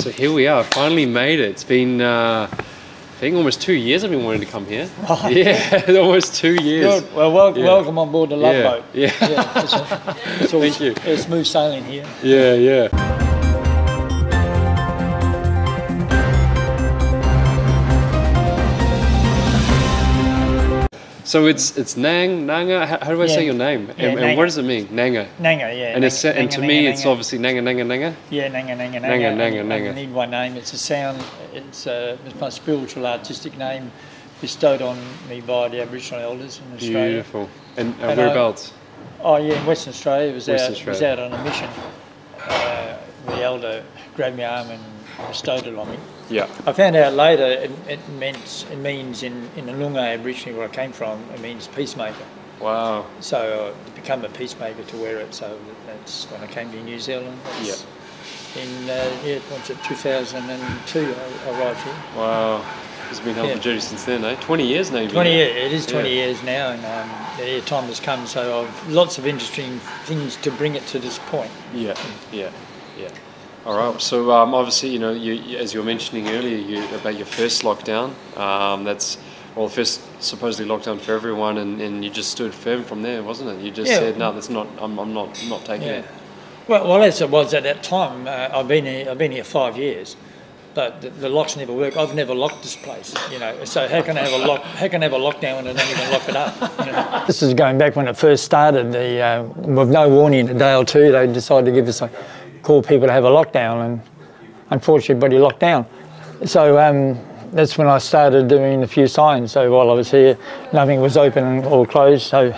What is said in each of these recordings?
So here we are, finally made it. It's been, I think almost 2 years I've been wanting to come here. Right. Yeah, almost 2 years. Good. Well, welcome on board the Love Boat. Yeah. It's all, Thank you. It's smooth sailing here. Yeah. So it's Nanga. How do I say your name? And what does it mean? Nanga. Nanga, yeah. And to me, Nanga. it's obviously Nanga. Yeah, Nanga. Nanga. I need one name. It's a sound. It's my spiritual, artistic name, bestowed on me by the Aboriginal elders in Australia. Beautiful. And whereabouts? In Western Australia. Was out on a mission. The elder grabbed my arm and bestowed it on me. Yeah. I found out later it means in the Noongar Aboriginal where I came from, it means peacemaker. Wow. So to become a peacemaker to wear it. So that's when I came to New Zealand. Yeah. In 2002 I arrived here. Wow. It's been hell of a journey since then, eh? 20 years now. 20 years. It is 20 years now, and time has come. So I've lots of interesting things to bring it to this point. Yeah. All right. So obviously, you as you were mentioning earlier, about your first lockdown. That's first supposedly lockdown for everyone, and you just stood firm from there, wasn't it? You just said, no, that's not. I'm not taking it. Well, as it was at that time, I've been here 5 years, but the locks never work. I've never locked this place, So how can I have a lock? How can I have a lockdown when I don't even lock it up? This is going back when it first started. With no warning, a day or two, they decided to give us call people to have a lockdown, and unfortunately everybody locked down. So that's when I started doing a few signs. So while I was here, nothing was open or closed. So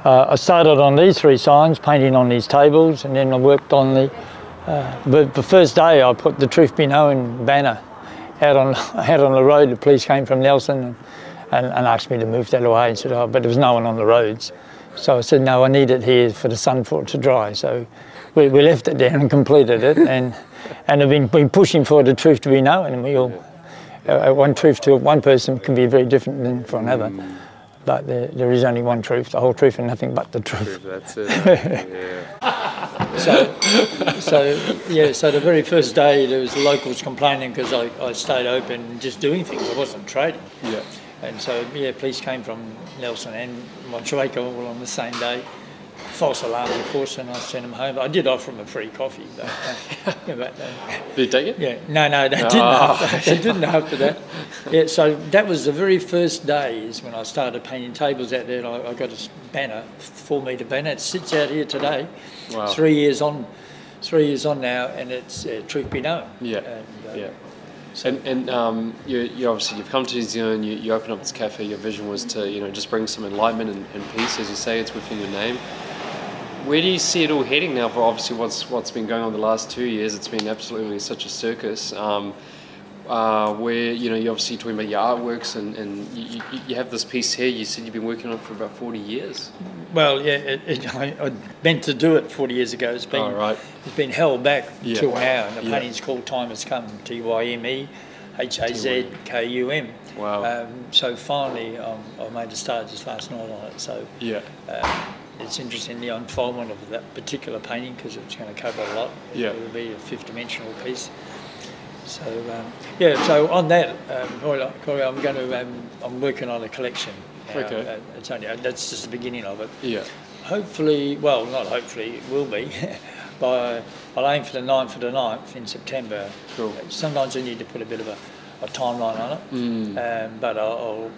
I started on these 3 signs, painting on these tables, and then I worked on the first day I put the Truth Be Known banner out on the road. The police came from Nelson and asked me to move that away and said, but there was no one on the roads. So I said, no, I need it here for the sun for it to dry. So we left it there and completed it, and have been pushing for the truth to be known. And we all, one truth to one person can be very different than for another. But there is only one truth, the whole truth, and nothing but the truth. That's it. So the very first day there was the locals complaining because I stayed open just doing things. I wasn't trading. Yeah. And so police came from Nelson and Montreal all on the same day. False alarm, of course, and I sent them home. I did offer them a free coffee. But, did you take it? Yeah. No, they didn't. They didn't after that. Yeah, so that was the very first days when I started painting tables out there. I got a banner, 4-metre banner. It sits out here today. Wow. 3 years on now, and it's Truth Be Known. Yeah. So, you obviously you've come to New Zealand. You opened up this cafe. Your vision was to just bring some enlightenment and peace, as you say. It's within your name. Where do you see it all heading now? For obviously what's been going on the last 2 years, it's been absolutely such a circus. Where you're obviously talking about your artworks, and you have this piece here. You said you've been working on it for about 40 years. Well, yeah, I meant to do it 40 years ago. It's been held back till now, and the painting's called Time Has Come. TYME HAZKUM. Wow. So finally, I made a start just last night on it. So it's interesting, the unfoldment of that particular painting, because it's going to cover a lot. Yeah. It will be a 5-dimensional piece. So so on that, Corey, I'm working on a collection. Okay. It's only that's just the beginning of it. Yeah. Hopefully, well, not hopefully, it will be. I'll aim for the 9th of the 9th in September. Cool. Sometimes I need to put a bit of a timeline on it, but I'll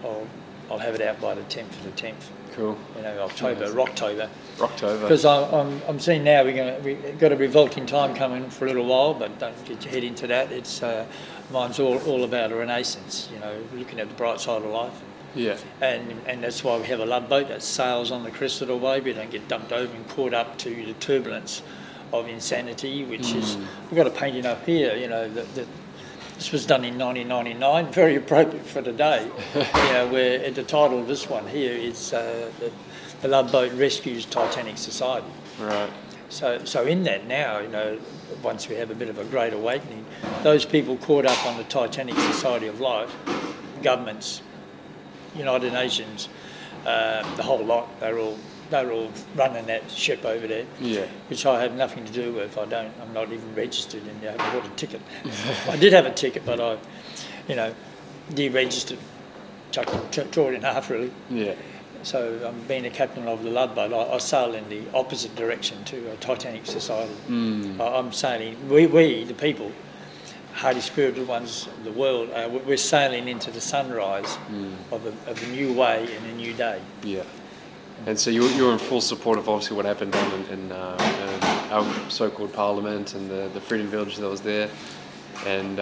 have it out by the 10th of the 10th. Cool. October, Rocktober. Rocktober. Because I'm seeing now we've got a revolting time coming for a little while, but don't get your head into that. It's mine's all about a renaissance. Looking at the bright side of life. Yeah. And that's why we have a love boat that sails on the crest of the wave. We don't get dumped over and caught up to the turbulence of insanity, which is, we've got a painting up here, this was done in 1999, very appropriate for today, where the title of this one here is The Love Boat Rescues Titanic Society. Right. So in that now, once we have a bit of a great awakening, those people caught up on the Titanic Society of Life, governments, United Nations, the whole lot, they're all they were all running that ship over there, Yeah. which I have nothing to do with. I'm not even registered in there. I haven't bought a ticket. I did have a ticket, but I, deregistered, tore it in half really. Yeah. So being a captain of the Love Boat, I sail in the opposite direction to a Titanic society. I'm sailing, we the people, hardy spirited ones of the world, we're sailing into the sunrise of a new way and a new day. Yeah. And so you're in full support of obviously what happened down in our so-called parliament and the Freedom Village that was there. And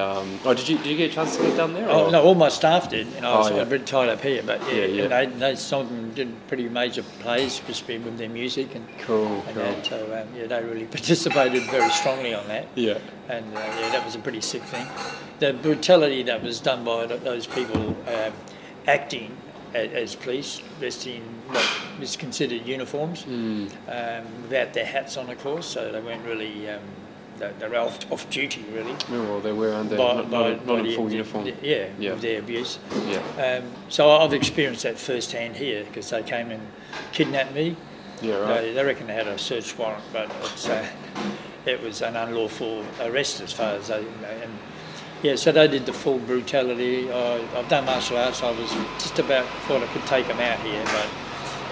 did you get a chance to get down there? Oh, no, all my staff did. I was yeah. a bit tied up here, but Yeah. some of them did pretty major plays, just with their music and Cool. that. So they really participated very strongly on that. Yeah. And that was a pretty sick thing. The brutality that was done by those people acting as police, dressed in what is considered uniforms, without their hats on, of course, so they weren't really. They're off duty really. No, well, they were under not in full uniform. With their abuse. Yeah. So I've experienced that firsthand here because they came and kidnapped me. Yeah, right. They reckon they had a search warrant, but it was an unlawful arrest as far as they. So they did the full brutality. I've done martial arts. I was just about thought I could take them out here, but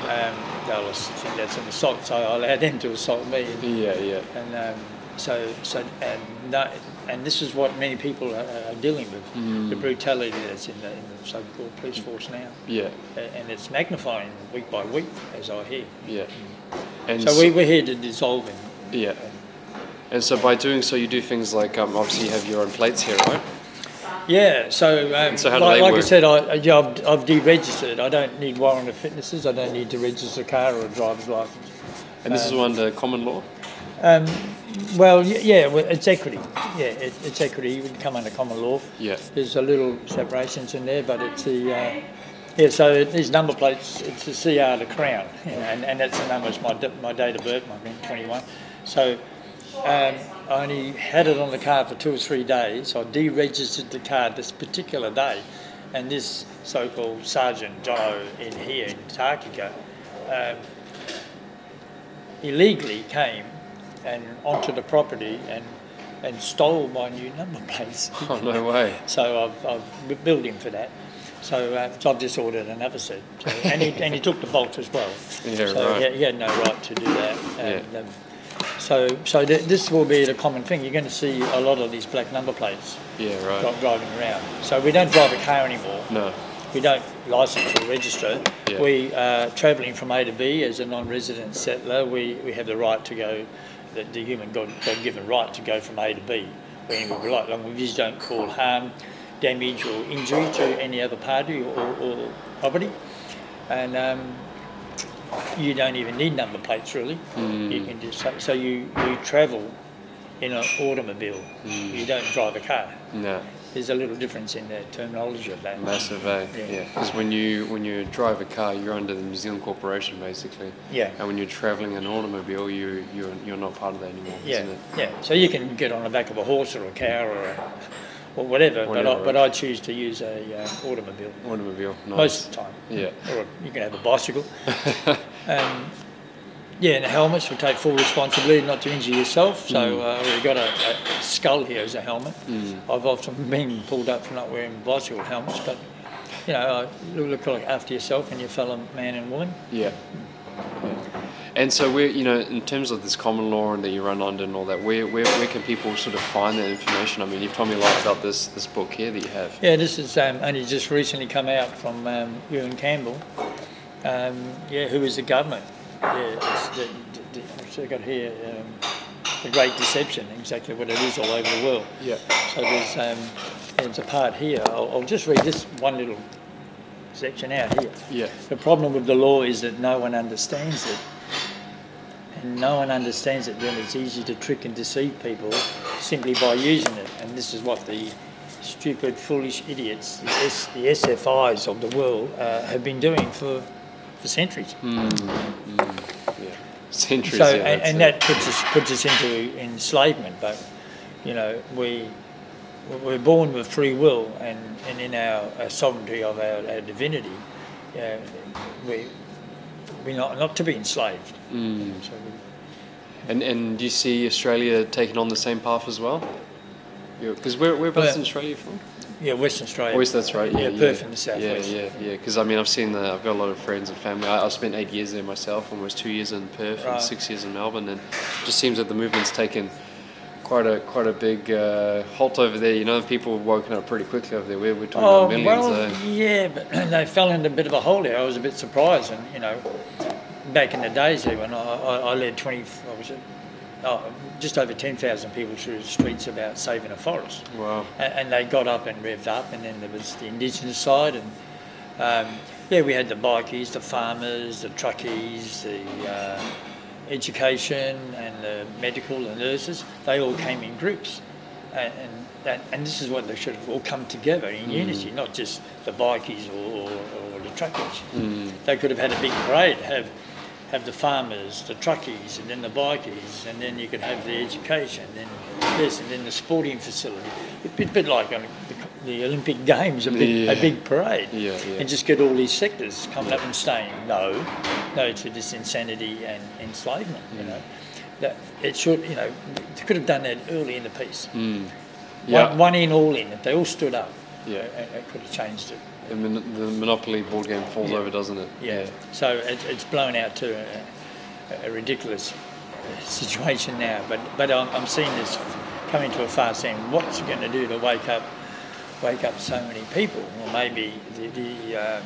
I think that's an assault, so I allowed them to assault me. Yeah. And this is what many people are dealing with, the brutality that's in the so-called police force now. Yeah. And it's magnifying week by week, as I hear. Yeah. And so we're here to dissolve it. Yeah. And so by doing so, you do things like obviously you have your own plates here, right? Yeah. So, so how do they work? I said, I've deregistered. I don't need warrant of fitnesses. I don't need to register a car or a driver's license. And this is under common law? Well, it's equity. Yeah, it's equity. You would come under common law. Yeah. There's a little separations in there, but it's the so these number plates, it's the CR, the crown, and that's the number. It's my date of birth, my 21. So I only had it on the car for 2 or 3 days. So I deregistered the car this particular day, and this so-called Sergeant Jono in here in Takika illegally came and onto the property and stole my new number plates. Oh, no way. So I've billed him for that. So I've just ordered another set. So, and he took the bolt as well. Yeah, so right. he had no right to do that. And, this will be the common thing. You're going to see a lot of these black number plates driving around. So we don't drive a car anymore. No. We don't license or register. Yeah. We are travelling from A to B as a non-resident settler. We have the right to go, the human God-given right to go from A to B whenever we like. We just don't cause harm, damage or injury to any other party or property. And you don't even need number plates really. You can just so you travel in an automobile. You don't drive a car. No. There's a little difference in the terminology of that. Massive, yeah. Because when you drive a car, you're under the New Zealand Corporation basically. Yeah. And when you're travelling in an automobile, you're not part of that anymore, isn't it? Yeah. So you can get on the back of a horse or a cow or whatever, but I choose to use a automobile. Automobile, nice. Most of the time. Yeah. Or you can have a bicycle. And the helmets will take full responsibility not to injure yourself. So we've got a skull here as a helmet. I've often been pulled up for not wearing bicycle helmets, but look after yourself and your fellow man and woman. Yeah. And so we're, in terms of this common law and that you run under and all that, where can people sort of find that information? I mean, you've told me a lot about this book here that you have. Yeah, this is only just recently come out from Ewan Campbell, who is the government. So I've got here The Great Deception, exactly what it is all over the world. Yeah. So there's a part here. I'll just read this one little section out here. Yeah. The problem with the law is that no one understands it. And no one understands it, then it's easy to trick and deceive people simply by using it. And this is what the stupid, foolish idiots, the SFIs of the world, have been doing for centuries. Yeah. Centuries. So, and that puts us into enslavement. But we're born with free will, and in our sovereignty of our divinity, we're not to be enslaved. So And do you see Australia taking on the same path as well? Because whereabouts in Australia from? yeah, Western Australia. Oh, yes, that's right. Yeah, Perth in the southwest. Yeah. Because I mean, I've got a lot of friends and family. I spent 8 years there myself, almost 2 years in Perth and 6 years in Melbourne, and it just seems that the movement's taken quite a big halt over there. You know, people have woken up pretty quickly over there. We're talking about millions. Yeah, but they fell into a bit of a hole there. I was a bit surprised, and you know, back in the days there when I led just over 10,000 people through the streets about saving a forest. Wow. And they got up and revved up, and then there was the Indigenous side, and we had the bikies, the farmers, the truckies, the education and the medical and nurses. They all came in groups, and this is what they should have all come together in unity, not just the bikies or the truckies. They could have had a big parade, have the farmers, the truckies, and then the bikies, and then you could have the education, then this, and then the sporting facility. A bit like the Olympic Games, a big parade, and just get all these sectors coming up and saying no to this insanity and enslavement. You know, that it should. You know, they could have done that early in the piece. One in, all in. If they all stood up, it could have changed it. And the Monopoly board game falls over, doesn't it? Yeah. So it's blown out to a ridiculous situation now. But I'm seeing this coming to a fast end. What's it going to do to wake up so many people? Or maybe the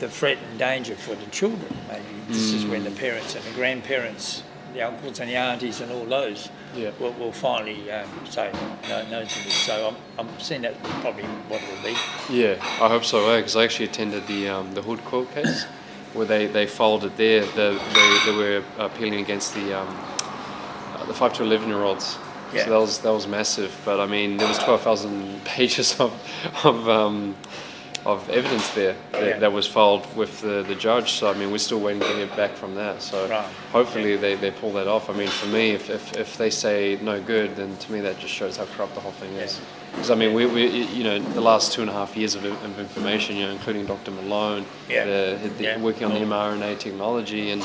threat and danger for the children. Maybe this is when the parents and the grandparents, the uncles and the aunties and all those will finally say no to this. So I'm seeing that probably what it will be. Yeah, I hope so, because I actually attended the Hood court case where they filed it there. They were appealing against the 5 to 11-year-olds. Yeah. So that was massive. But I mean, there was 12,000 pages of evidence there that was filed with the judge. So I mean, we're still waiting to hear back from that. So hopefully they pull that off. I mean, for me, if they say no good, then to me that just shows how corrupt the whole thing is. Because I mean, we you know, the last 2.5 years of information, you know, including Dr. Malone, working on the mRNA technology and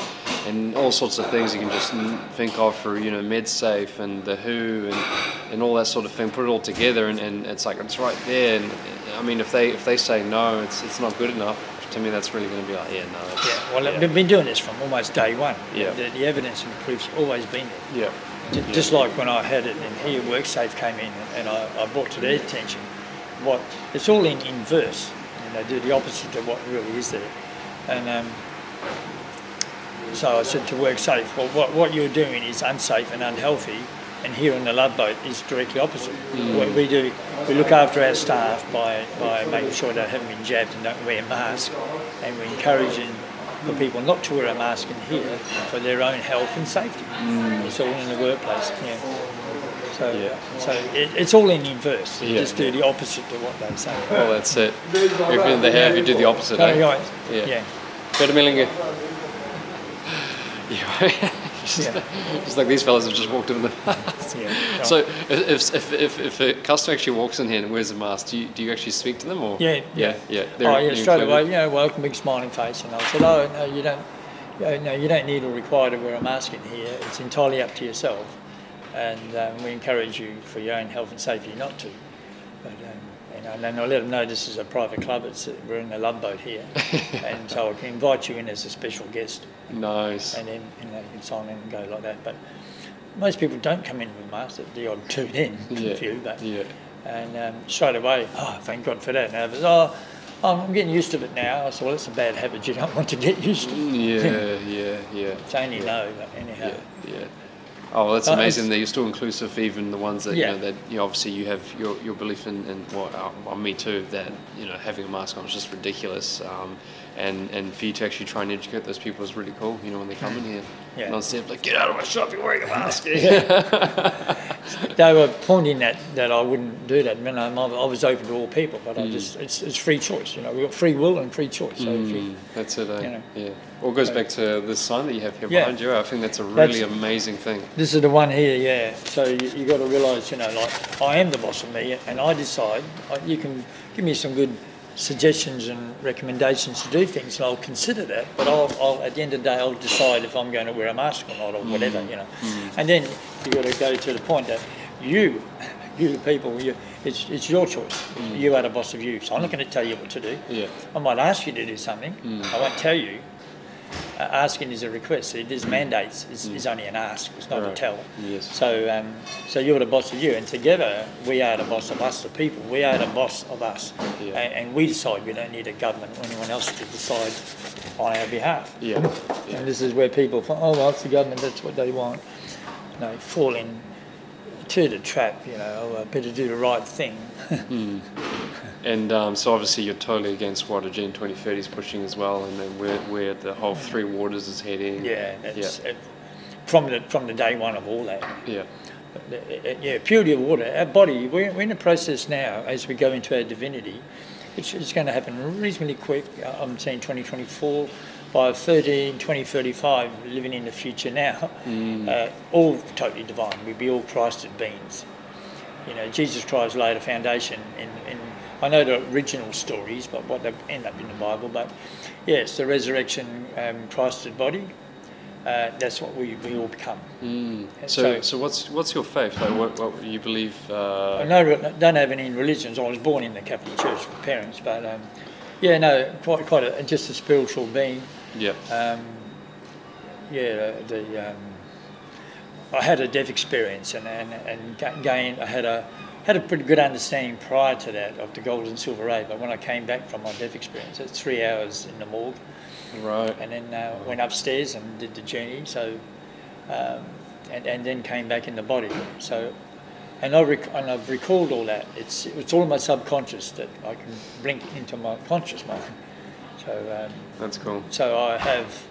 all sorts of things you can just think of for, you know, MedSafe and the WHO and all that sort of thing. Put it all together and it's like it's right there. And I mean, if they say no, it's not good enough. To me, that's really going to be like, they've been doing this from almost day one. The evidence and the proof's always been there. Just like when I had it in here, WorkSafe came in and I brought to their attention it's all in verse. And they do the opposite of what really is there. And so I said to WorkSafe, well, what you're doing is unsafe and unhealthy. And here on the Love Boat is directly opposite. What we do, we look after our staff by making sure they haven't been jabbed and don't wear masks, and we're encouraging the people not to wear a mask in here for their own health and safety. It's all in the workplace. So it's all in inverse. You just do the opposite to what they say. Well, that's it. Everything they have, you do the opposite. Better Millinga. Just like these fellas have just walked in the past. So if a customer actually walks in here and wears a mask, do you actually speak to them or? Yeah. Straight away. You know, welcome, big smiling face, and I said, no, you don't. No, you don't need or require to wear a mask in here. It's entirely up to yourself, and we encourage you for your own health and safety not to. But, and I let them know this is a private club. We're in the Love Boat here, and so I can invite you in as a special guest. Nice. And then you can sign in and go like that. But most people don't come in with masks. The odd two then, a few. But and straight away, thank God for that. Now, I'm getting used to it now. I said, well, it's a bad habit you don't want to get used to. It's only no, but anyhow. Oh, well, that's amazing that you're still inclusive, even the ones that, you know, that obviously you have your belief in me too, that, you know, having a mask on is just ridiculous. And for you to actually try and educate those people is really cool, you know, when they come in here. Non-stop, like, get out of my shop, you're wearing a mask. They were pointing that I wouldn't do that. I mean, I was open to all people, but it's free choice, you know. We've got free will and free choice. So that's it, You know, Well, it goes back to this sign that you have here behind you. I think that's a really amazing thing. This is the one here, So you got to realise, you know, like, I am the boss of me, and I decide. You can give me some good suggestions and recommendations to do things, and I'll consider that. But I'll at the end of the day, I'll decide if I'm going to wear a mask or not, or whatever, you know. And then you've got to go to the point that you the people, it's your choice. You are the boss of you. So I'm not going to tell you what to do. Yeah. I might ask you to do something. I won't tell you. Asking is a request. It is mandates. Is only an ask. It's not a tell. Yes. So you're the boss of you, and together we are the boss of us, the people. We are the boss of us, and we decide. We don't need a government or anyone else to decide on our behalf. Yeah. And this is where people think, oh well, it's the government. That's what they want. No, fall into the trap. You know, better do the right thing. And so obviously you're totally against what Agenda 2030 is pushing as well, and then where the whole three waters is heading. Yeah, that's from the day one of all that. Yeah. Purity of water. Our body, we're in a process now as we go into our divinity. It's going to happen reasonably quick. I'm saying 2024. By 2035, living in the future now, all totally divine. We'd be all Christed beings. You know, Jesus Christ laid a foundation in I know the original stories, but what they end up in the Bible. But yes, the resurrection, Christed body. That's what we all become. So what's your faith? Like what you believe? I don't have any religions. I was born in the Catholic Church with parents, but just a spiritual being. Yeah. I had a death experience and gained. I had a pretty good understanding prior to that of the gold and silver ray, but when I came back from my death experience, it's 3 hours in the morgue. Right. And then went upstairs and did the journey. So, and then came back in the body. So, and I've recalled all that. It's all in my subconscious that I can blink into my conscious mind. So that's cool. So I have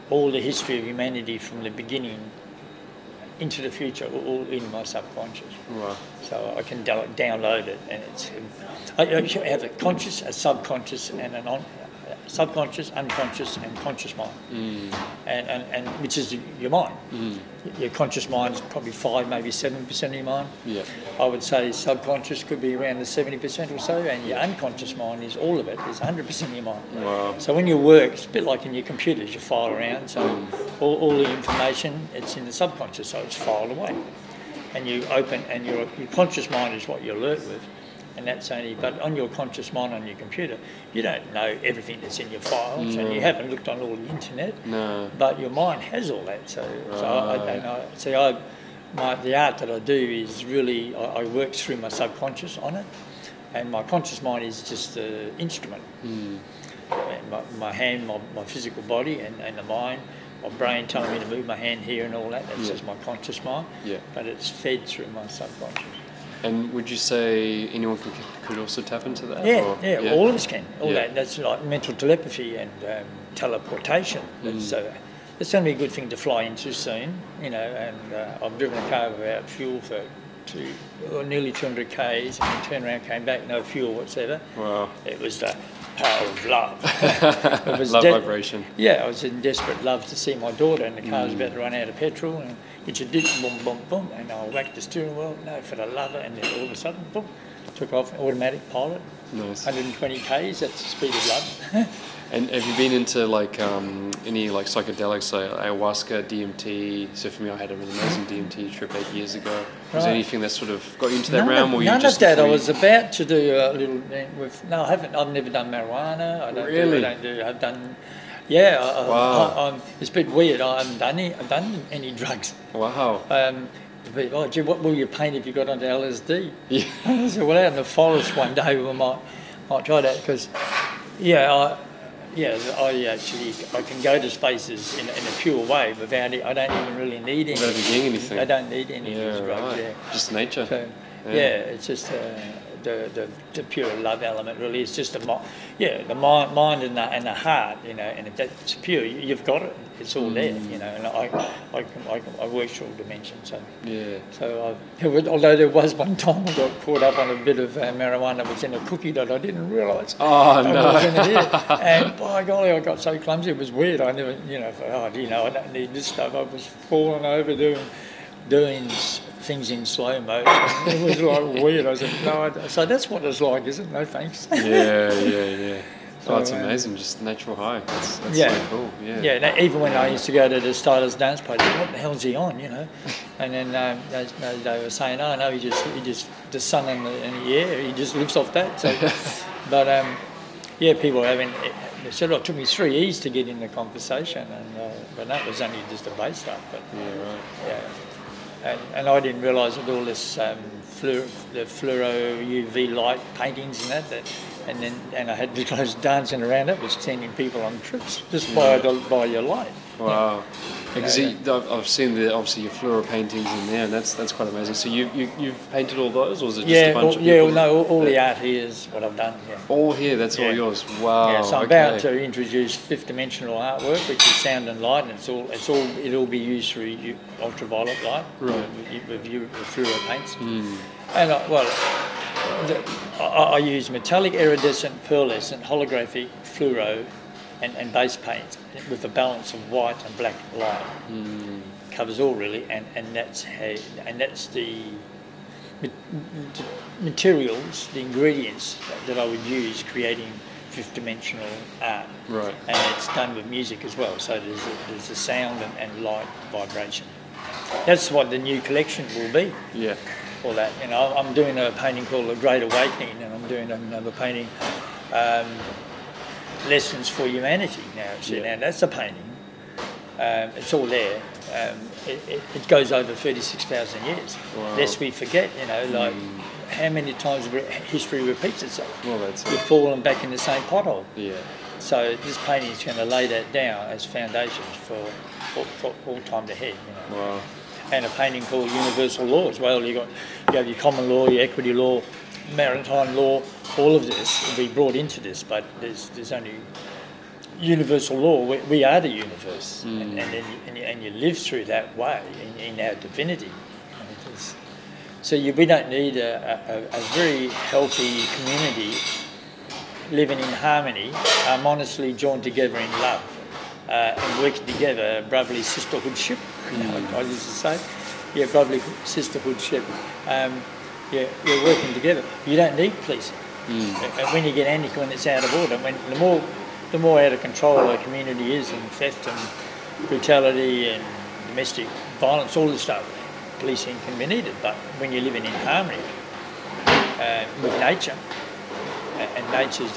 all the history of humanity from the beginning into the future, all in my subconscious. Wow. So I can download it, and I have a conscious, a subconscious, and subconscious, unconscious, and conscious mind, and which is your mind. Your conscious mind is probably 5, maybe 7% of your mind. Yeah. I would say subconscious could be around the 70% or so, and your unconscious mind is all of it, is 100% of your mind. Wow. So when you work, it's a bit like in your computers, you file around. So all the information, it's in the subconscious, so it's filed away, and you open, and your conscious mind is what you're alert with. And that's only, but on your conscious mind on your computer, you don't know everything that's in your files, and you haven't looked on all the internet. No. But your mind has all that. So the art that I do is really I work through my subconscious on it, and my conscious mind is just the instrument. And my hand, my physical body, and the mind. My brain telling me to move my hand here and all that. That's just my conscious mind. Yeah. But it's fed through my subconscious. And would you say anyone could also tap into that? Yeah, all of us can. That's like mental telepathy and teleportation. That's going to be a good thing to fly into soon, you know. And I've driven a car without fuel for nearly 200 k's, and then turned around, came back, no fuel whatsoever. Wow! It was the power of love. It was love vibration. Yeah, I was in desperate love to see my daughter, and the car was about to run out of petrol, and which it did, boom, boom, boom, and I whacked the steering wheel, for the love, and then all of a sudden, boom, took off, automatic pilot. Nice. 120 k's, that's the speed of love. And have you been into like any like psychedelics, like ayahuasca, DMT? So for me, I had an amazing DMT trip 8 years ago. Was there anything that sort of got you into that realm? Or none you just of that. I was about to do a little with. No, I haven't. I've never done marijuana. I don't really? I've done. Yeah. Wow. It's a bit weird. I haven't done any drugs. Wow. But, what will you paint if you got onto LSD? Yeah. I said, well, out in the forest one day we might try that because, I can go to spaces in a pure way without it. I don't even really need anything. Without getting anything. I don't need any of these drugs. Right. Just nature. So, it's just the pure love element. Really, it's just the mind and the heart. You know, and if that's pure, you've got it. It's all there. You know, and I work through all dimensions. So So although there was one time I got caught up on a bit of marijuana that was in a cookie that I didn't realise. Oh no! And by golly, I got so clumsy. It was weird. I never, thought, I don't need this stuff. I was falling over doing things in slow motion. It was like weird. I said, no, so that's what it's like, isn't it? No thanks. Yeah. Oh, it's amazing, just natural high. That's so cool. Yeah. Even when I used to go to the Starters dance party, what the hell's he on, you know? And then they were saying, oh no, he just the sun and the air, he just lives off that. So, but people having. They said, it took me 3 years to get in the conversation, but that was only just the base stuff. But and I didn't realise that all this the fluoro UV light paintings and that and I had because dancing around it was sending people on trips just by your light. Wow. Because I've seen obviously your fluoro paintings in there, and that's quite amazing. So you've painted all those, or is it just a bunch of people? All the art here is what I've done. Yeah. All here, that's all yours. Wow. Yeah, so I'm about to introduce fifth-dimensional artwork, which is sound and light, and it'll be used through ultraviolet light, right? With fluoro paints. And I use metallic, iridescent, pearlescent, holographic, fluoro, and base paint with a balance of white and black light. Covers all really, and that's the materials, the ingredients that I would use creating fifth-dimensional art. Right. And it's done with music as well, so there's a sound and light vibration. That's what the new collection will be. Yeah. For that, you know, I'm doing a painting called The Great Awakening, and I'm doing another painting, Lessons for Humanity. Now that's a painting. It's all there. It goes over 36,000 years. Wow. Lest we forget, you know, like how many times history repeats itself. Well, that's You're falling back in the same pothole. Yeah. So this painting is going to lay that down as foundations for all time ahead. You know. Wow. And a painting called Universal Law as well. You have your common law, your equity law, maritime law. All of this will be brought into this, but there's only universal law. We are the universe, and you live through that way in our divinity. So we don't need a very healthy community living in harmony, harmoniously joined together in love. And working together, brotherly sisterhoodship, like I used to say. Yeah, brotherly sisterhoodship. You're working together. You don't need policing. And when you get anarchy, when it's out of order, the more out of control a community is, and theft and brutality and domestic violence, all this stuff, policing can be needed. But when you're living in harmony with nature, and nature's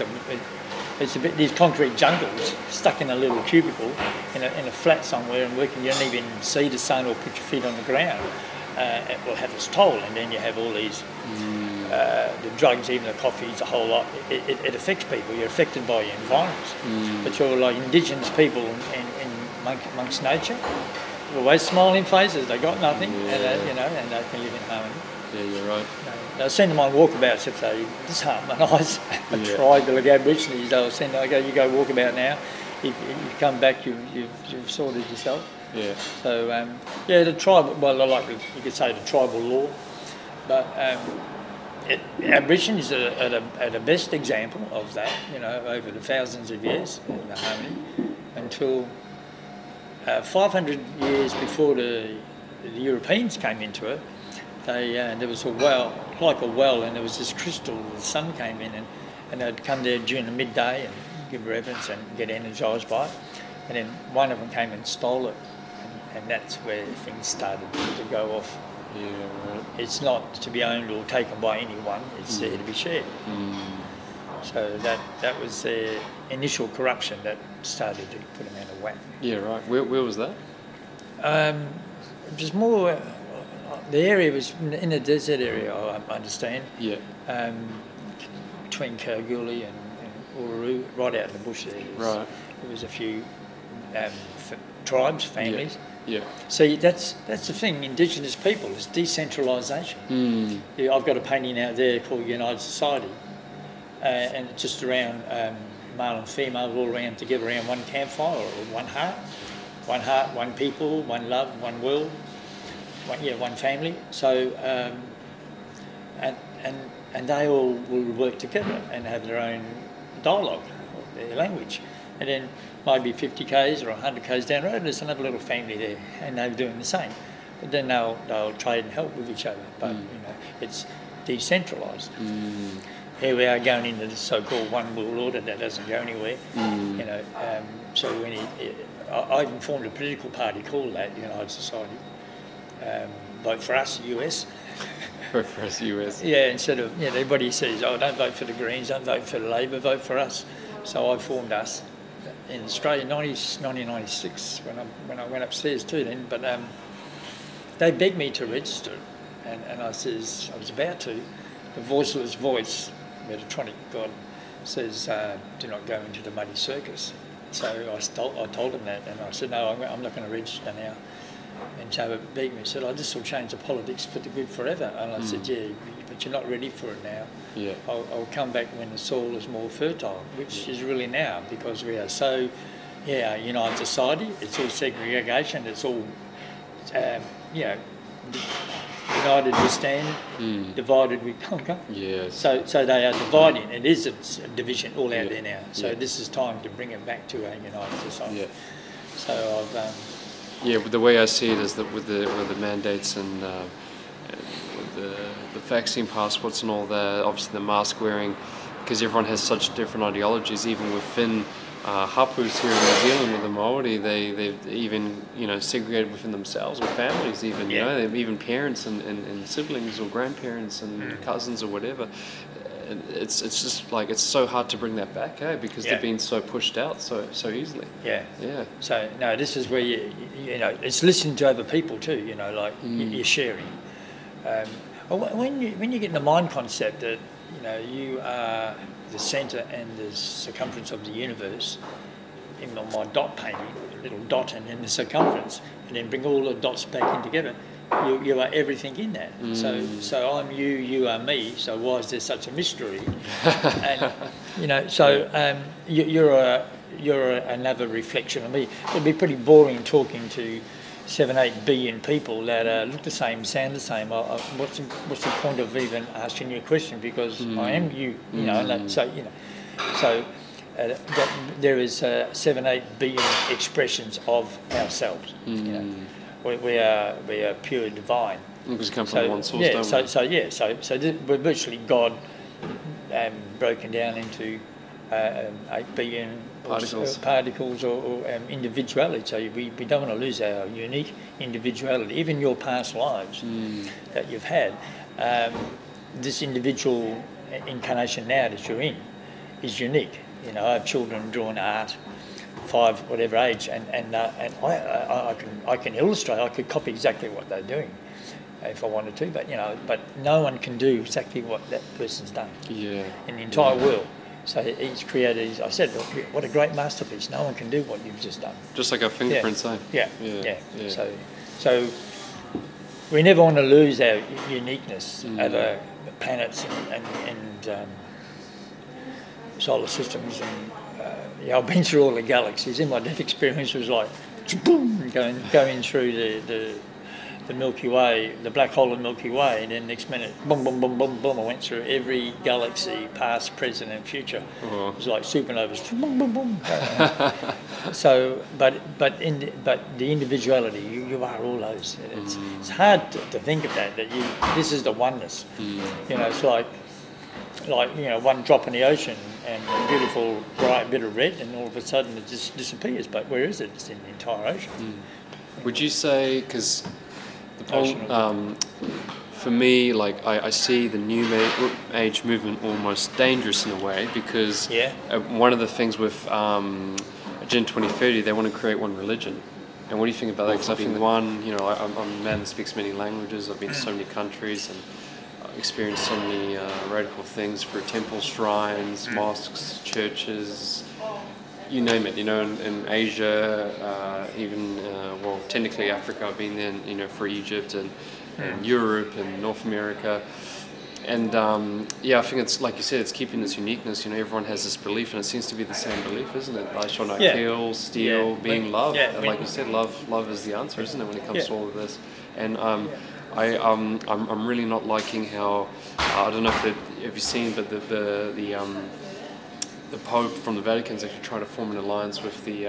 it's a bit these concrete jungles stuck in a little cubicle in a flat somewhere and working. You don't even see the sun or put your feet on the ground. It will have its toll, and then you have all these the drugs, even the coffees, a whole lot. It affects people. You're affected by your environment. But you're like indigenous people amongst nature. Always smiling faces. They got nothing, and they can live in harmony. Yeah, you're right. I send them on walkabouts if they disharmonise a tribe like Aborigines. You go walkabout now. If you come back, you've sorted yourself. Yeah. So the tribal. Well, you could say the tribal law, but Aborigines are at a best example of that. You know, over the thousands of years in the harmony until 500 years before the Europeans came into it. There was a well, and there was this crystal. The sun came in, and they'd come there during the midday and give reverence and get energised by it. And then one of them came and stole it, and that's where things started to go off. Yeah, right. It's not to be owned or taken by anyone. It's there to be shared. So that was the initial corruption that started to put them out of whack. Yeah, right. Where was that? Just more. The area was in a desert area, I understand. Yeah. Between Kalgoorlie and Uluru, right out in the bush there. There was a few tribes, families. Yeah. So that's the thing. Indigenous people is decentralisation. Yeah, I've got a painting out there called United Society, and it's just around male and female all around together around one campfire or one heart, one people, one love, one world. One family. So, and they all will work together and have their own dialogue, their language. And then maybe 50 k's or 100 k's down the road, there's another little family there, and they're doing the same. but then they'll trade and help with each other. But it's decentralised. Here we are going into this so-called one world order that doesn't go anywhere. So I even formed a political party called that United Society. Vote for us, US. Vote for us, US. Yeah, instead of everybody says, oh, don't vote for the Greens, don't vote for the Labor, vote for us. So I formed us in Australia in 1996 when I went upstairs too then. But they begged me to register, and I says I was about to. The voiceless voice, Metatronic God, says, do not go into the muddy circus. So I told him that, and I said, no, I'm not going to register now. And Joe beat me and said, this will change the politics for the good forever. And I said, yeah, but you're not ready for it now. Yeah. I'll come back when the soil is more fertile, which is really now, because we are so, United Society, it's all segregation, it's all, united we stand, divided we conquer. Yes. So they are dividing. It is a division all out there now. So this is time to bring it back to a united society. Yeah. So I've... the way I see it is that with the mandates and with the vaccine passports and all that, obviously the mask wearing, because everyone has such different ideologies, even within hapus here in New Zealand with the Māori, they've even segregated within themselves with families, even even parents and siblings or grandparents and cousins or whatever. It's just like it's so hard to bring that back, because they've been so pushed out so easily. Yeah. So no, this is where it's listening to other people too. You're sharing. When you get in the mind concept that you are the centre and the circumference of the universe, in my dot painting, a little dot and then the circumference, and then bring all the dots back in together. You are everything in that. So I'm you, you are me. So why is there such a mystery? And you're another reflection of me. It'd be pretty boring talking to 7-8 billion people that look the same, sound the same. What's the point of even asking you a question? Because I am you. So there is 7-8 billion expressions of ourselves. We are pure divine. Because we come from one source, don't we? So we're virtually God broken down into 8 billion particles or individuality. So we don't want to lose our unique individuality. Even your past lives that you've had, this individual incarnation now that you're in is unique. I have children drawing art, 5 whatever age, and I can illustrate. I could copy exactly what they're doing if I wanted to, but no one can do exactly what that person's done in the entire world. So he's created. I said, what a great masterpiece! No one can do what you've just done. Just like our fingerprints, Yeah. So we never want to lose our uniqueness over planets and solar systems and. I've been through all the galaxies. In my death experience, it was like boom, going through the Milky Way, the black hole of the Milky Way, and then next minute, boom, boom, boom, boom, boom. I went through every galaxy, past, present, and future. It was like supernovas, boom, boom, boom. So, but the individuality, you are all those. It's hard to think of that this is the oneness. It's like one drop in the ocean and a beautiful bright bit of red, and all of a sudden it just disappears. But where is it? It's in the entire ocean. Would you say, because for me, like I see the new age movement almost dangerous in a way, because one of the things with Agenda 2030, they want to create one religion. And what do you think about that? Because I think I'm a man that speaks many languages. I've been to so many countries and experienced so many radical things through temples, shrines, mosques, churches, you name it. In Asia, even technically Africa. I've been there, for Egypt and Europe and North America. And I think it's like you said, it's keeping this uniqueness. Everyone has this belief, and it seems to be the same belief, isn't it? I shall not kill, steal, being love. Like you said, love is the answer, isn't it, when it comes to all of this? And I'm really not liking how I don't know if you've seen, but the Pope from the Vatican's actually trying to form an alliance with the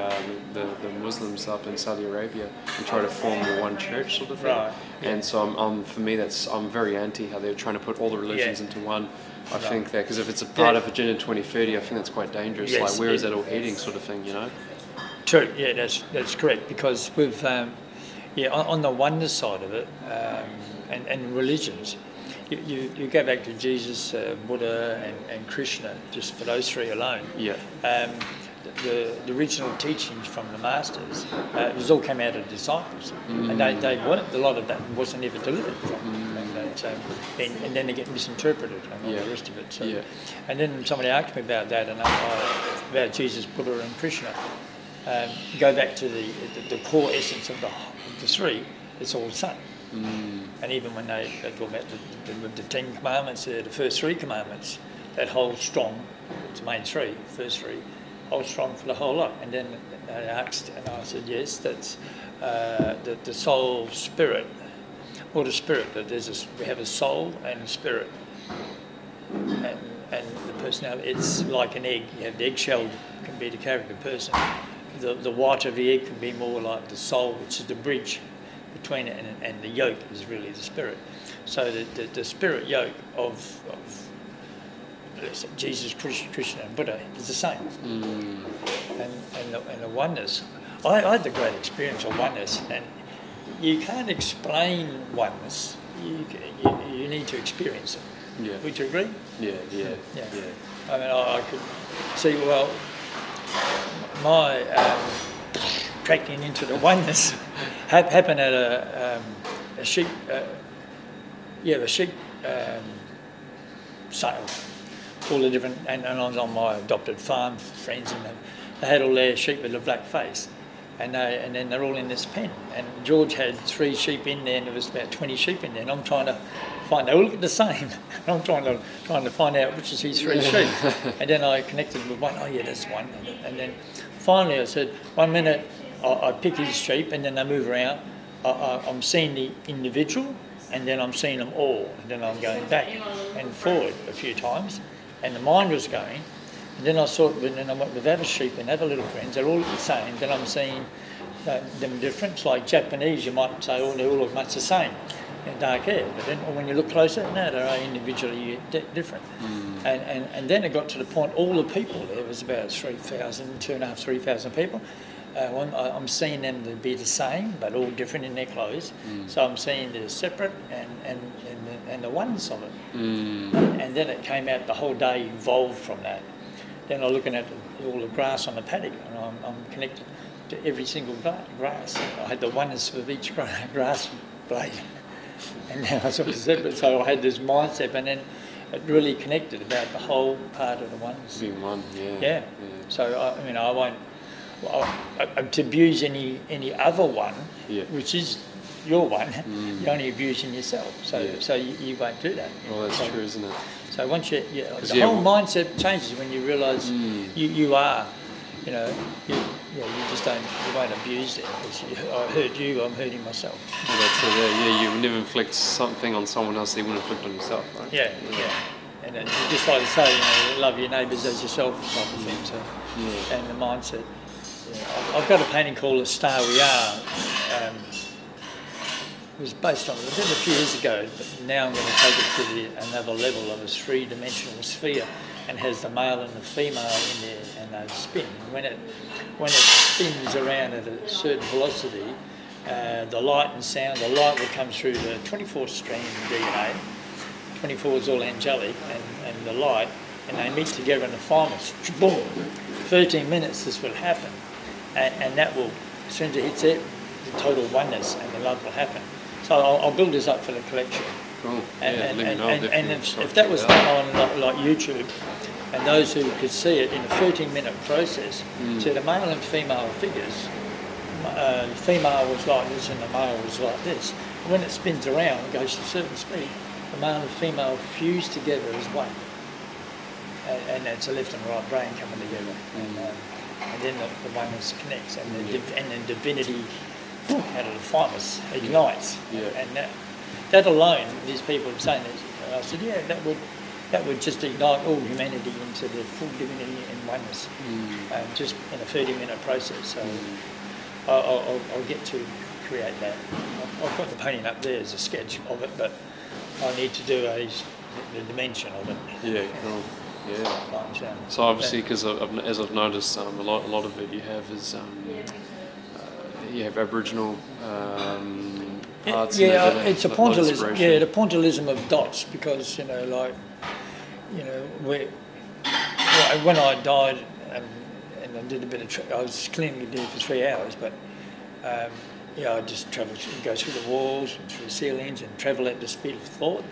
Muslims up in Saudi Arabia and try to form the one church sort of thing. Right. Yeah. And so for me, I'm very anti how they're trying to put all the religions Yeah. into one. I Right. think that, because if it's a part of Agenda 2030, I think that's quite dangerous. Yes, Like, where is that all heading, sort of thing, you know? True, yeah, that's correct, because with on the oneness side of it, and religions, you go back to Jesus, Buddha, and Krishna, just for those three alone. Yeah. The original teachings from the masters, it was all came out of disciples, and they weren't, a lot of that wasn't ever delivered from. And then they get misinterpreted and all the rest of it. So, and then somebody asked me about that, and about Jesus, Buddha, and Krishna. Go back to the core essence of the three, it's all the same. And even when they talk about the 10 commandments, the first 3 commandments, that holds strong, it's the main 3, first 3, holds strong for the whole lot. And then they asked, and I said, yes, that's the soul, spirit, or the spirit, that we have a soul and a spirit. And the personality, it's like an egg. You have the eggshell, can be the character person. The white of the egg can be more like the soul, which is the bridge between it, and the yolk is really the spirit. So the spirit yolk of let's say Jesus, Krishna, and Buddha is the same. And the oneness. I had the great experience of oneness, and you can't explain oneness. You need to experience it. Yeah. Would you agree? Yeah. I mean, I could see, well, my tracking into the oneness happened at a sheep, the sheep sale. All the different, and I was on my adopted farm, friends, and they had all their sheep with a black face, and then they're all in this pen. And George had 3 sheep in there, and there was about 20 sheep in there. And I'm trying to find, they all look the same. And I'm trying to find out which is his 3 sheep. And then I connected with one. Oh yeah, that's one. And then finally I said, 1 minute I pick his sheep, and then they move around. I'm seeing the individual, and then I'm seeing them all. And then I'm going back and forward a few times, and the mind was going. And then I saw it, and then I went with other sheep and other little friends. They're all the same. Then I'm seeing them different. Like Japanese, you might say, oh, they all look much the same. They're dark hair. But then when you look closer, no, they're individually different. And then it got to the point, all the people, there was about 3,000, 2,500, 3,000 people. I'm seeing them to be the same, but all different in their clothes. So I'm seeing they're separate and the oneness of it. And then it came out, the whole day evolved from that. Then I'm looking at all the grass on the paddock, and I'm connected to every single grass. I had the oneness of each grass blade. And now I sort of separate, so I had this mindset, and then it really connected about the whole part of the oneness. Being one, Yeah. So I won't to abuse any other one, which is your one. You're only abusing yourself. So you won't do that. Well, that's true, isn't it? So once the whole mindset changes when you realise you are, you just you won't abuse it. I hurt you, I'm hurting myself. Well, that's it. You never inflict something on someone else that you wouldn't inflict on yourself, right? Yeah. And then just like to say, love your neighbours as yourself type of thing. So, and the mindset. I've got a painting called "A Star We Are." It was based on it a few years ago, but now I'm going to take it to another level of a 3-dimensional sphere, and has the male and the female in there, and they spin. And when it spins around at a certain velocity, the light and sound, the light will come through the 24th strand DNA. 24 is all angelic, and the light, and they meet together in the finals. Boom! 13 minutes this will happen, and that will, as soon as it hits it, the total oneness and the love will happen. So I'll build this up for the collection. Cool. And if that was done on like YouTube, and those who could see it in a 13-minute process, so the male and female figures, the female was like this and the male was like this. When it spins around and goes to a certain speed, the male and female fuse together as one. And it's a left and right brain coming together. And then the oneness connects, and the divinity out of the thymus ignites. And that alone, these people are saying this. And I said, that would that would just ignite all humanity into the full divinity and oneness, just in a 30-minute process. So I'll get to create that. I've got the painting up there as a sketch of it, but I need to do the dimension of it. Yeah, cool. Yeah. So obviously, because as I've noticed, a lot of it you have is you have Aboriginal arts. Yeah, it's a pointillism. Yeah, the pointillism of dots, because when I died and I did a bit of I was clinically dead for 3 hours, but I just travelled, go through the walls and through the ceilings and travel at the speed of thought.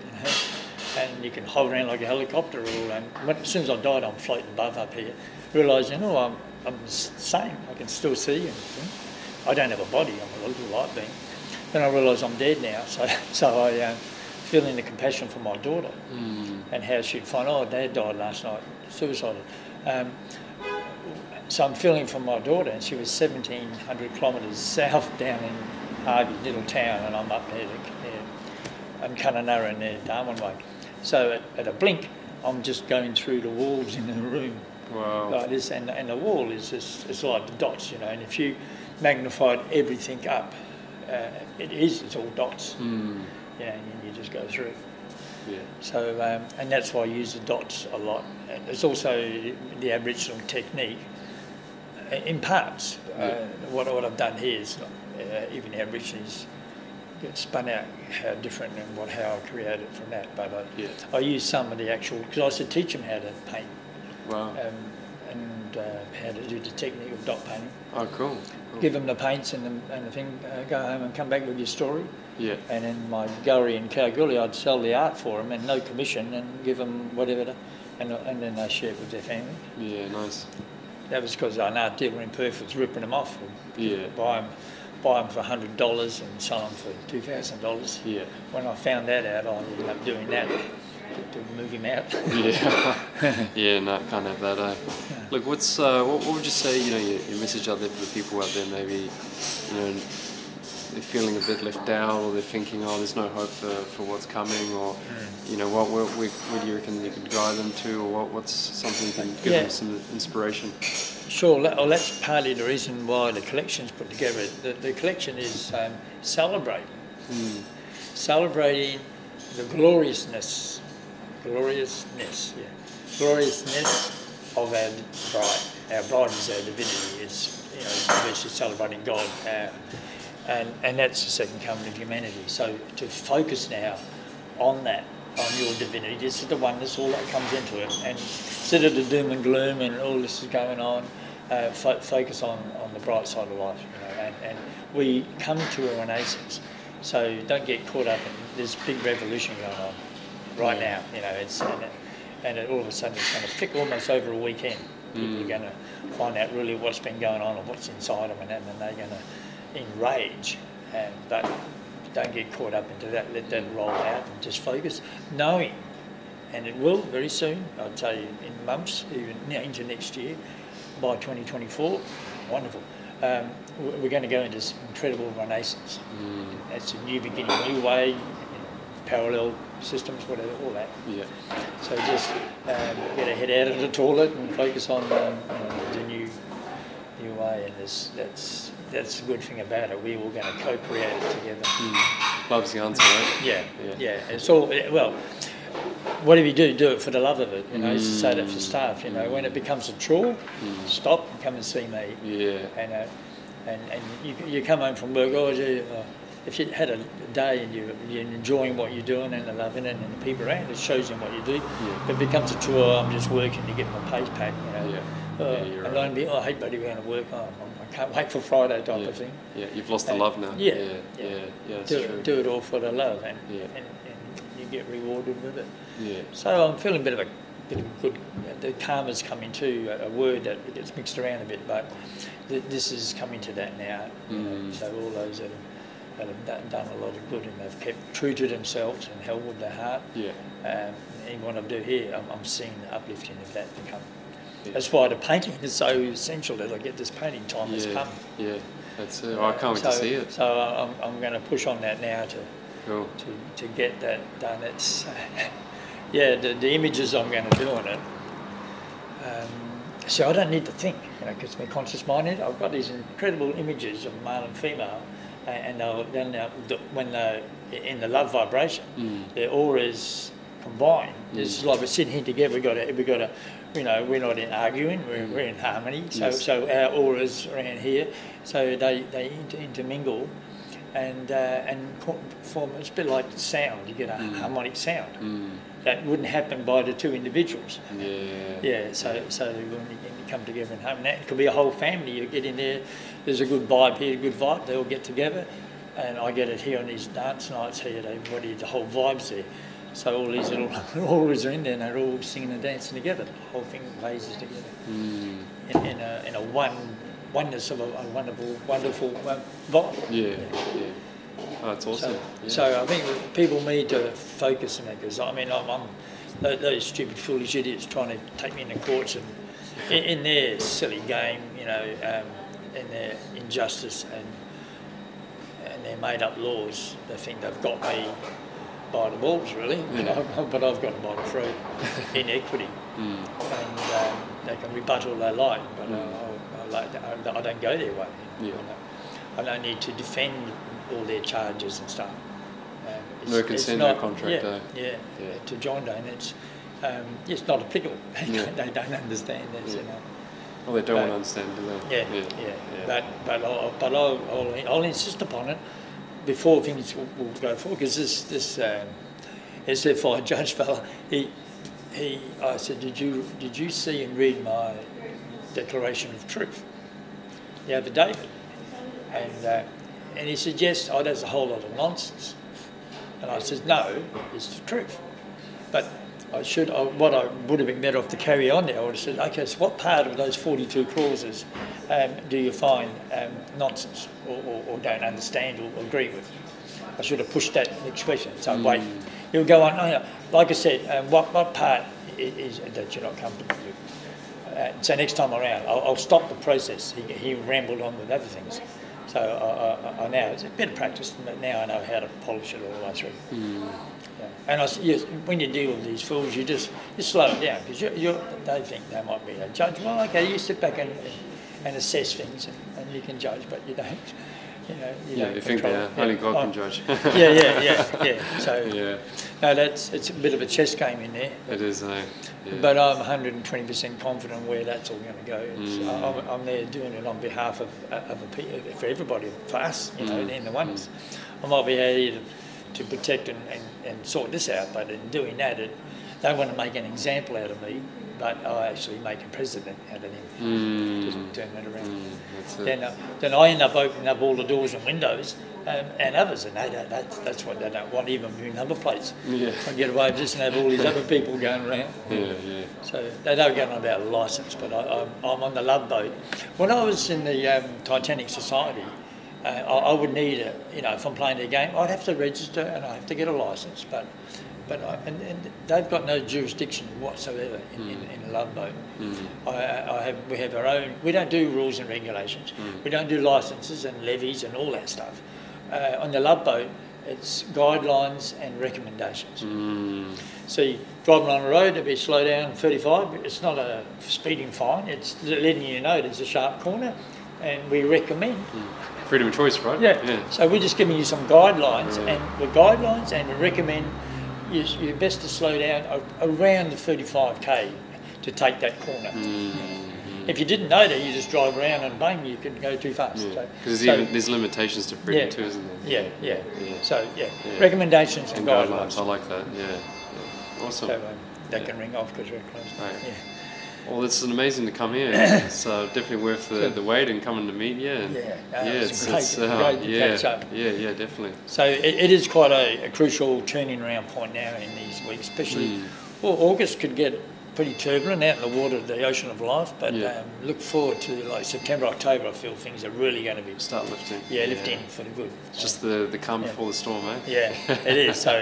And you can hover around like a helicopter. As soon as I died, I'm floating above up here, realising, I'm the same. I can still see anything. I don't have a body. I'm a little light being. Then I realise I'm dead now. So I feeling the compassion for my daughter and how she'd find, Dad died last night, suicided. So I'm feeling for my daughter, and she was 1,700 kilometres south down in Harvey, little town, and I'm up there in Kununurra near Darwin Way. So at a blink, I'm just going through the walls in the room. Wow. Like this, and the wall is just, it's like the dots, and if you magnified everything up, it's all dots. And you just go through. Yeah. So, and that's why I use the dots a lot. It's also the Aboriginal technique in parts. What I've done here is even the Aborigines get spun out how different and how I created from that. But I use some of the actual, because I used to teach them how to paint. Wow. And how to do the technique of dot painting. Oh, cool. Give them the paints and the thing, go home and come back with your story. Yeah. And in my gallery in Kalgoorlie, I'd sell the art for them and no commission, and give them whatever, and then they share it with their family. Yeah, nice. That was because an art dealer in Perth was ripping them off. Yeah. Buy them for $100 and sell them for $2,000. Yeah. When I found that out, I ended up doing that to move him out. Yeah. Yeah, no, can't have that. Look, what would you say? Your message out there for the people out there, maybe, they're feeling a bit left out, or they're thinking, there's no hope for what's coming, or where do you reckon you could guide them to, or what's something that can give them some inspiration? Sure. Well, that's partly the reason why the collection's put together. The collection is celebrating the gloriousness of our bride. Our bride is our divinity. It's basically celebrating God, and that's the second coming of humanity. So to focus now on that, on your divinity, this is the oneness, all that comes into it, and instead of the doom and gloom and all this is going on, focus on the bright side of life. And we come to a renaissance. So don't get caught up in this big revolution going on right now. All of a sudden it's going to flick almost over a weekend. People are going to find out really what's been going on and what's inside them, and they're going to enrage. But don't get caught up into that. Let that roll out and just focus, knowing, and it will very soon. I'd say in months, even into next year, by 2024, wonderful. We're going to go into this incredible renaissance. It's a new beginning, new way, parallel systems, whatever, all that. Yeah. So just get a head out of the toilet and focus on the new way, and that's the good thing about it. We're all going to co-create it together. Love's the answer, right? Yeah. It's all whatever you do it for the love of it. I used to say that for staff. When it becomes a chore, stop and come and see me. Yeah. And you come home from work. If you had a day and you're enjoying what you're doing and you're loving it, and the people around, it shows them what you do. If it becomes a chore, I'm just working to get my pay back. I hate bloody going to work. I can't wait for Friday type of thing. Yeah, you've lost the love now. Yeah. Do it all for the love, and you get rewarded with it. Yeah. So I'm feeling a bit of good. The karma's coming too, a word that gets mixed around a bit, but this is coming to that now. So all those that have done a lot of good and they've kept true to themselves and held with their heart. And what I do here, I'm seeing the uplifting of that to come. That's why the painting is so essential, that I get this painting time has come. Yeah, that's it. I can't wait to see it. So I'm going to push on that now to get that done. Yeah, the images I'm going to do on it. So I don't need to think, because my conscious minded. I've got these incredible images of male and female, and when they're in the love vibration, their auras combine. It's like we're sitting here together. We got to, we're not in arguing. We're in harmony. So our auras around here, so they intermingle, and form. It's a bit like sound. You get a harmonic sound. That wouldn't happen by the two individuals. Yeah. So when you come together in harmony, it could be a whole family. You get in there. There's a good vibe here, a good vibe. They all get together, and I get it here on these dance nights here. The whole vibe's there. So all these little auras are in there, and they're all singing and dancing together. The whole thing blazes together in a oneness of a wonderful vibe. Yeah. Oh, that's awesome. So I think people need to focus on that, because I'm those stupid, foolish idiots trying to take me in the courts and in their silly game, in their injustice and their made-up laws. They think they've got me by the balls, really, but I've got them by the throat in equity, and they can rebut all they like, but I don't go their way. I don't need to defend all their charges and stuff. No consent, no contract. To join them, it's not applicable. They don't understand this. Well, they don't want to understand, do they? But I'll insist upon it before things will go forward, because this SFI judge fella, I said, did you see and read my declaration of truth, the affidavit? And he said, yes. That's a whole lot of nonsense. And I said, no, it's the truth. But what I would have been better off to carry on there, I would have said, okay, so what part of those 42 clauses do you find nonsense or don't understand or agree with? I should have pushed that next question. So wait, he'll go on, like I said, what part is that you're not comfortable with? So next time around, I'll stop the process. He rambled on with other things. So I now, it's a bit of practice, but now I know how to polish it all the way through. And when you deal with these fools, you slow it down, because they think they might be a judge. Well, okay, you sit back and assess things, and you can judge, but you don't. You think only God can judge. So no, it's a bit of a chess game in there. It is, But I'm 120% confident where that's all going to go. I'm there doing it on behalf of for everybody, for us, in the ones. I might be here to protect and sort this out, but in doing that, they want to make an example out of me, but I actually make a president out of him. Just turn that around. Then I end up opening up all the doors and windows and others, and that's what they don't want, even in number plates. I get away with this and have all these other people going around. So they don't get on about a licence, but I'm on the Love Boat. When I was in the Titanic Society, I would need if I'm playing their game, I'd have to register and I have to get a licence, but and they've got no jurisdiction whatsoever in a Love Boat. We have our own. We don't do rules and regulations. We don't do licences and levies and all that stuff. On the Love Boat, it's guidelines and recommendations. So you driving on the road, there'll be slow down 35. It's not a speeding fine. It's letting you know there's a sharp corner, and we recommend. Freedom of choice, right? Yeah. So we're just giving you some guidelines, and we recommend you're best to slow down around the 35k to take that corner. If you didn't know that, you just drive around and bang, you can go too fast. Because there's limitations to freedom too, isn't there? Yeah. So recommendations and guidelines. I like that. Awesome. So that can ring off because we're close. Right. Well, it's amazing to come here. It's definitely worth the wait and coming to meet you. And it's great to catch up. Yeah, definitely. So it is quite a crucial turning around point now in these weeks, especially. Well, August could get pretty turbulent out in the water of the ocean of life, but look forward to like September, October. I feel things are really going to be start lifting. Lifting for the good. It's just the calm before the storm, eh? Yeah, it is. So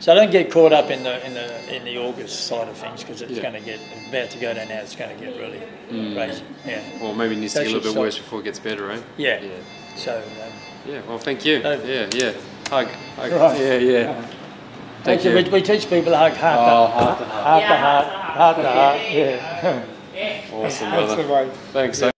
don't get caught up in the August side of things, because it's going to get about to go down now. It's going to get really crazy. Well, maybe it needs to get a little bit worse before it gets better, eh? Yeah. So. Well, thank you. Hug. Right. Yeah. Thank Actually, you. we teach people heart to heart, Heart to heart. heart to heart, heart to heart. Yeah. Awesome, That's brother. the way. Thanks, eh?